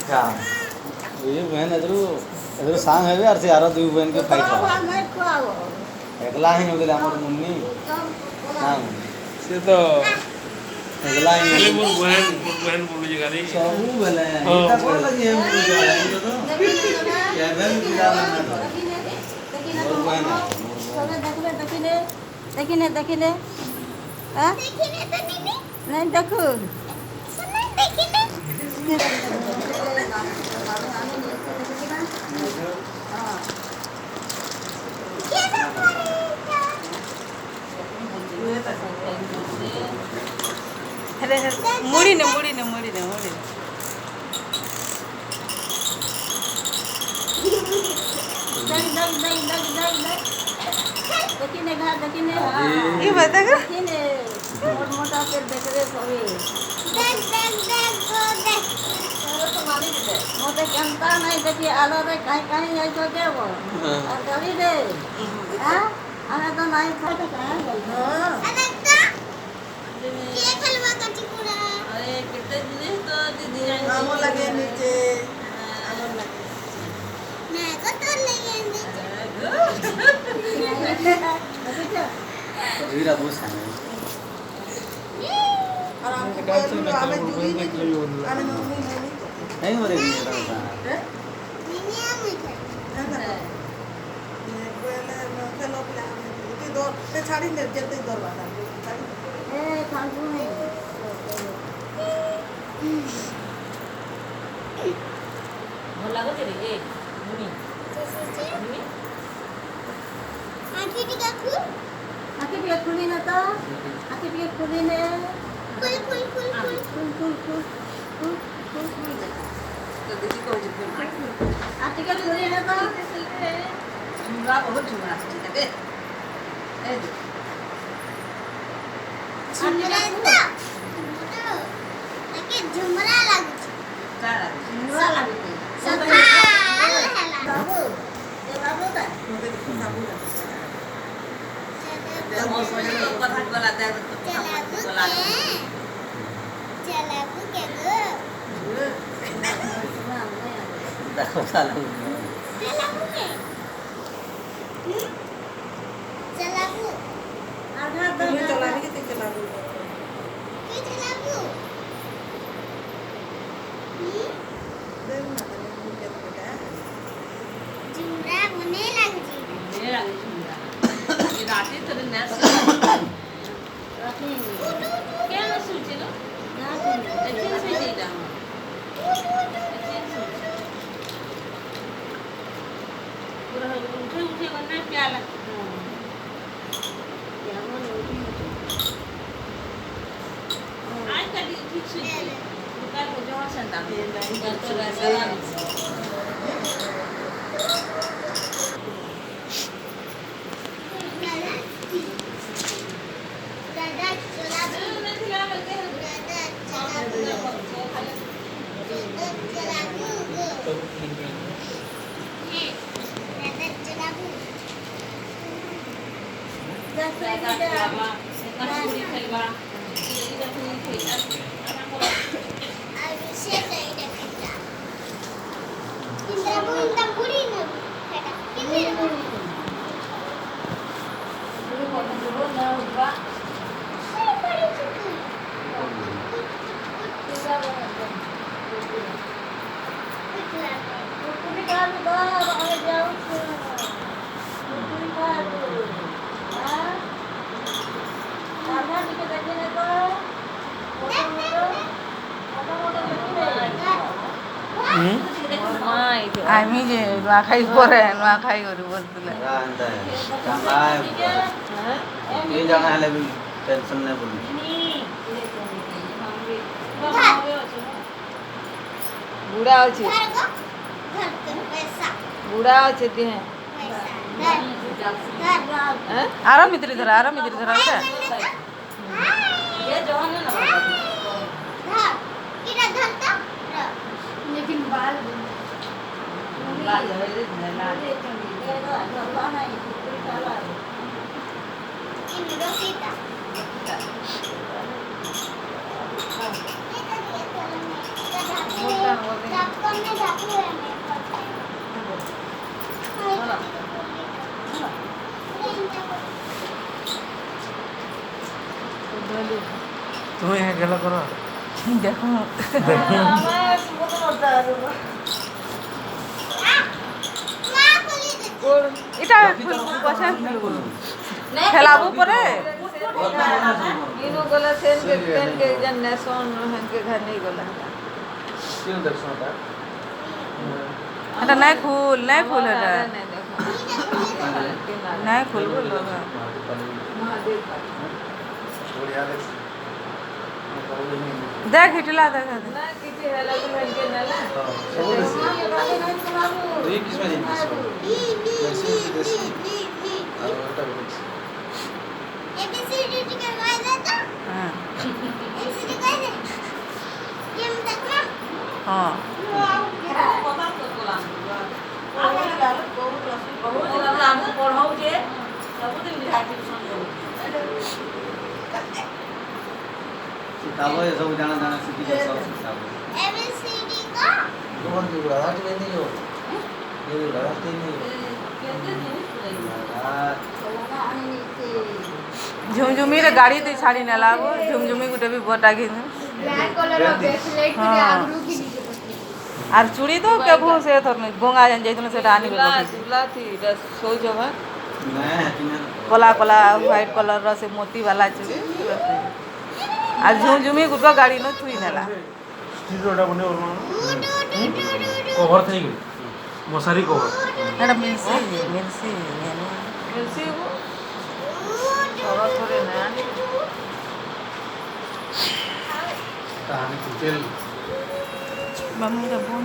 क्या ये बहन एदरू एदरू सांग है यार से यार दु बहन के फाइट है एकला ही होगले हमर मुन्नी हां से तो एकला ही खाली मोर बहन बोलू जे गाली सब बेले इता कोन लगी हम पूछ रहा है तो या बहन पिला ना मोर बहन देखिने देखिने हाँ नहीं देखो अरे मुड़ी ने देखिने घर देखिने ये बता कर देखिने मोटा पेड़ देख रहे सभी मोटे जनता नहीं देखिए आलो रे कहीं आई तो क्या वो और कभी दे हाँ अरे तो नहीं फोटो कहाँ गई ये खलवा कच्ची पूरा अरे कितने दिन तो दीदी आमो लगे नीचे आमो लगे मैं को तो नहीं वीरा बोस है और हमको कोई हमें जुड़ी नहीं हमें नहीं हो रही है नहीं आमी चलो पिला के दो ते छाड़ी दे जल्दी दो वाला ए खांसू नहीं बोला को तेरे ए मुनी आंखी टिका खुल आके भी खुली ना तो आके भी खुली ने खुल तो दीदी को जी आके भी खुली ना तो झुमरा बहुत झुमरा से दे ए झुमरा आके झुमरा लागछ सारा मुरा लगती सफा बाबू ये बाबू का मोर सोने तो कथा बोला दे तो बोला चला के गो देखो साला चला के आधा तुम्हें चला तो के ते चला दो के चला के दे ना ते बेटा झुमरा होने लागछ मेरे लगे झुमरा ये राती तो नेस राती क्या ना सोचे लो ना सुन लेकिन से देता पूरा उठे करना प्याला आज का दिन ठीक से दुकान को जो संता दादा चला नहीं लगा लगे चला আমি যে নোয়াখাই পরে নোয়াখাই করি বলছিলে ये जाना है लेकिन टेंशन नहीं बोली ବୁଢ଼ା ଅଛି ବୁଢ଼ା ଅଛି ଦିହେଁ ଆରାମ ଭିତରେ ଧର ଗୋଟେ लेकिन बाल मोटा हो गया करने जाती है मैं तुम्हें यहाँ गेला करो देखो এটা পছন্দ খেলাবো পরে ইনো গলা সেন के पेन के जन ने सोन रहन के घर नहीं गला क्यों दर्शन होता है এটা নাই ফুল এটা নাই ফুল বলো দেখ হিটলা দেখ না কিছু হেলা তো হেন के नाला ये किस में वैसे और এটা বলছি एबीसीडी करवाया जाता हां एबीसीडी कर दे ये हम देखना हां কথা তো বললাম বহুত দিন আমি পড়াও যে ସବୁଦିନ ବିହା ଟ୍ୟୁସନ୍ କରୁ किताब ये सब जाना जाना सीखी जा सब किताब एबीसीडी का कौन जो रहा है नहीं हो ये रहा है नहीं କେତେ ଜିନିଷ झुमझुमी रे गाड़ी तो छाड़ी न लागो झुमझुमी गुटे भी बोटा घिन ब्लैक कलर का ब्रेसलेट के आगरू की नीचे आर चूड़ी तो केबू से थोर नहीं गोंगा जन जैतन से आनी झूला झूला थी रस सो जो है मैं किना कोला कोला व्हाइट कलर रो से मोती वाला चूड़ी आ झुमझुमी गुटो गाड़ी न छुई नेला स्टीरोटा बने और कवर થઈ ગઈ મસારી કવર एटा मिलसी मिलसी वो थोड़ा थोड़े नया कहानी कुचल मम्मी का बोन